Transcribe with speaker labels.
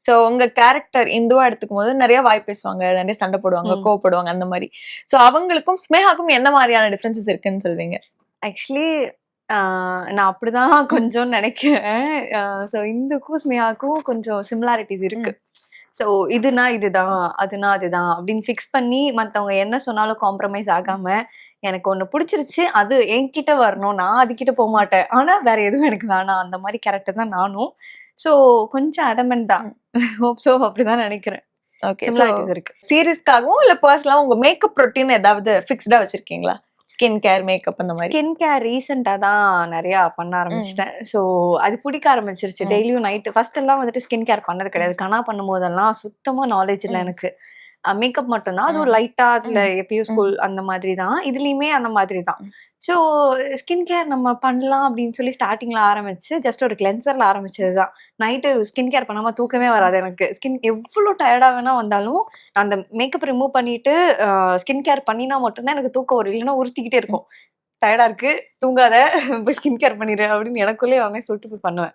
Speaker 1: So உங்க character இந்துவா எடுத்துக்கும் போது நிறைய வாய் பேசுவாங்க, நிறைய சண்டை போடுவாங்க, கோவப்படுவாங்க அந்த மாதிரி. சோ அவங்களுக்கும் ஸ்னேகாக்கும் என்ன மாதிரியான டிஃபரன்சஸ் இருக்குன்னு சொல்வீங்க?
Speaker 2: ஆக்சுவலி நான் அப்படிதான் கொஞ்சம் நினைக்கிறேன். ஸோ இந்துக்கும் ஸ்னேகாக்கும் கொஞ்சம் சிமிலாரிட்டிஸ் இருக்கு. ஸோ இதுனா இதுதான், அதுனா அதுதான் அப்படின்னு ஃபிக்ஸ் பண்ணி மத்தவங்க என்ன சொன்னாலும் காம்ப்ரமைஸ் ஆகாம, எனக்கு ஒண்ணு புடிச்சிருச்சு, அது என்கிட்ட வரணும். நான் அதுகிட்ட போமாட்டேன். ஆனா வேற எதுவும் எனக்கு வேணாம். அந்த மாரி கேரக்டர் தான் நானும். ஸோ கொஞ்சம் அடமெண்ட் தான். ஹோப் சோ அப்படிதான் நினைக்கிறேன்.
Speaker 1: ஓகே. சோ
Speaker 2: சிமிலாரிட்டிஸ் இருக்கு.
Speaker 1: சீரிஸ்க்காகவும் இல்ல பர்சனலா உங்க மேக்கப் ரொட்டீன் ஏதாவது ஃபிக்ஸ்டா வச்சிருக்கீங்களா? ஸ்கின் கேர், மேக்கப் அந்த மாதிரி.
Speaker 2: ஸ்கின் கேர் ரீசென்ட்டா தான் நெறையா பண்ண ஆரம்பிச்சுட்டேன். ஸோ அது பிடிக்க ஆரம்பிச்சிருச்சு. டெய்லியும் நைட்டு ஃபர்ஸ்ட் எல்லாம் வந்துட்டு ஸ்கின் கேர் பண்ணது கிடையாது. கனா பண்ணும்போதெல்லாம் சுத்தமா நாலேட்ஜ் இல்ல எனக்கு. மேக்கப் மட்டும் தான். அதுவும் லைட்டா அதுல எப்பயும் ஸ்கூல் அந்த மாதிரி தான். இதுலயுமே அந்த மாதிரி தான். ஸோ ஸ்கின் கேர் நம்ம பண்ணலாம் அப்படின்னு சொல்லி ஸ்டார்ட்டிங்ல ஆரம்பிச்சு, ஜஸ்ட் ஒரு கிளென்சர்ல ஆரம்பிச்சது தான். நைட்டு ஸ்கின் கேர் பண்ணாம தூக்கமே வராது எனக்கு. ஸ்கின் எவ்ளோ டயர்டா வேணா வந்தாலும், அந்த மேக்கப் ரிமூவ் பண்ணிட்டு ஸ்கின் கேர் பண்ணினா மட்டும் தான் எனக்கு தூக்கம் வரும். இல்லன்னா உறுத்திக்கிட்டே இருக்கும். டயர்டா இருக்கு, தூங்காத, போய் ஸ்கின் கேர் பண்ணிரு அப்படின்னு எனக்குள்ளேயே நானே சொல்லிட்டு போய் பண்ணுவேன்.